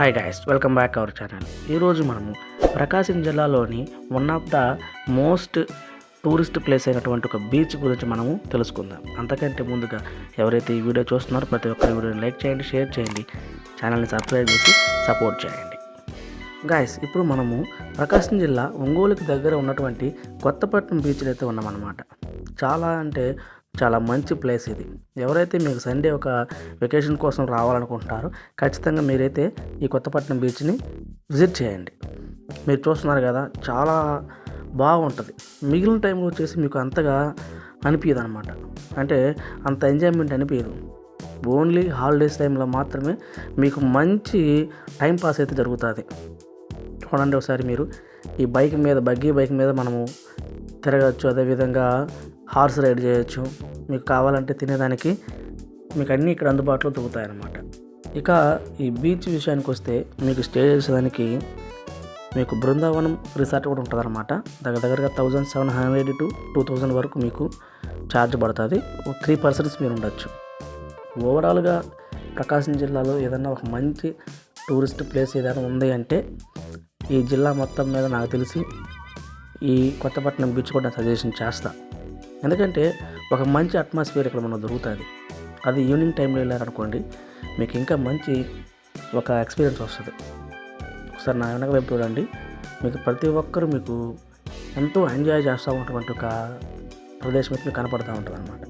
Hi guys, welcome back our channel. ఈరోజు మనము ప్రకాశం జిల్లాలోని one of the most tourist place అయినటువంటి ఒక బీచ్ గురించి మనము తెలుసుకుందాం. అంతకంటే ముందుగా ఎవరైతే ఈ వీడియో చూస్తున్నారో ప్రతి ఒక్కరి వీడియోని లైక్ చేయండి, షేర్ చేయండి, ఛానల్ని సబ్స్క్రైబ్ చేసి సపోర్ట్ చేయండి. గాయస్, ఇప్పుడు మనము ప్రకాశం జిల్లా ఒంగోలుకి దగ్గర ఉన్నటువంటి కొత్తపట్నం బీచ్లో అయితే ఉన్నామన్నమాట. చాలా మంచి ప్లేస్ ఇది. ఎవరైతే మీకు సండే ఒక వెకేషన్ కోసం రావాలనుకుంటున్నారో ఖచ్చితంగా మీరైతే ఈ కొత్తపట్నం బీచ్ని విజిట్ చేయండి. మీరు చూస్తున్నారు కదా, చాలా బాగుంటుంది. మిగిలిన టైంలో వచ్చేసి మీకు అంతగా అనిపించదు అనమాట, అంటే అంత ఎంజాయ్మెంట్ అనిపించదు. ఓన్లీ హాలిడేస్ టైంలో మాత్రమే మీకు మంచి టైం పాస్ అయితే జరుగుతుంది. చూడండి ఒకసారి మీరు ఈ బగ్గీ బైక్ మీద మనము తిరగచ్చు, అదేవిధంగా హార్స్ రైడ్ చేయొచ్చు. మీకు కావాలంటే తినేదానికి మీకు అన్నీ ఇక్కడ అందుబాటులో దొరుకుతాయన్నమాట. ఇక ఈ బీచ్ విషయానికి వస్తే మీకు స్టే చేసేదానికి మీకు బృందావనం రిసార్ట్ కూడా ఉంటుందన్నమాట. దగ్గరగా 1700 to 2000 వరకు మీకు ఛార్జ్ పడుతుంది. 3 persons మీరు ఉండొచ్చు. ఓవరాల్గా ప్రకాశం జిల్లాలో ఏదైనా ఒక మంచి టూరిస్ట్ ప్లేస్ ఏదైనా ఉంది అంటే ఈ జిల్లా మొత్తం మీద నాకు తెలిసి ఈ కొత్తపట్నం బీచ్ కూడా సజెషన్ చేస్తా. ఎందుకంటే ఒక మంచి అట్మాస్ఫియర్ ఇక్కడ మనకు దొరుకుతుంది. అది ఈవినింగ్ టైంలో వెళ్ళారనుకోండి, మీకు ఇంకా మంచి ఒక ఎక్స్పీరియన్స్ వస్తుంది. ఒకసారి నా వెనక వైపు చూడండి, మీకు ప్రతి ఒక్కరూ మీకు ఎంతో ఎంజాయ్ చేస్తూ ఉన్నటువంటి ఒక ప్రదేశం అయితే మీకు కనపడుతూ ఉంటుంది అనమాట.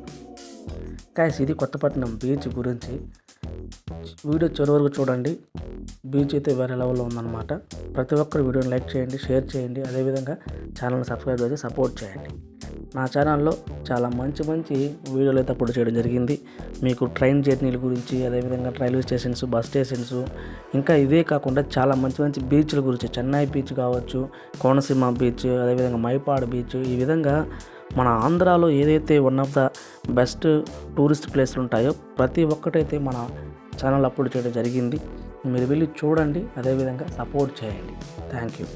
గాయ్స్, ఇది కొత్తపట్నం బీచ్ గురించి వీడియో చివరి వరకు చూడండి. బీచ్ అయితే వేరే లెవెల్లో ఉందన్నమాట. ప్రతి ఒక్కరు వీడియోని లైక్ చేయండి, షేర్ చేయండి, అదేవిధంగా ఛానల్ని సబ్స్క్రైబ్ చేసి సపోర్ట్ చేయండి. నా ఛానల్లో చాలా మంచి వీడియోలు అయితే అప్లోడ్ చేయడం జరిగింది. మీకు ట్రైన్ జర్నీల గురించి, అదేవిధంగా రైల్వే స్టేషన్స్, బస్ స్టేషన్స్, ఇంకా ఇవే కాకుండా చాలా మంచి బీచ్ల గురించి, చెన్నై బీచ్ కావచ్చు, కోనసీమ బీచ్, అదేవిధంగా మైపాడ్ బీచ్, ఈ విధంగా మన ఆంధ్రాలో ఏదైతే one of the best tourist ప్లేస్లు ఉంటాయో ప్రతి ఒక్కటైతే మన ఛానల్ అప్లోడ్ చేయడం జరిగింది. మీరు వెళ్ళి చూడండి, అదేవిధంగా సపోర్ట్ చేయండి. Thank you.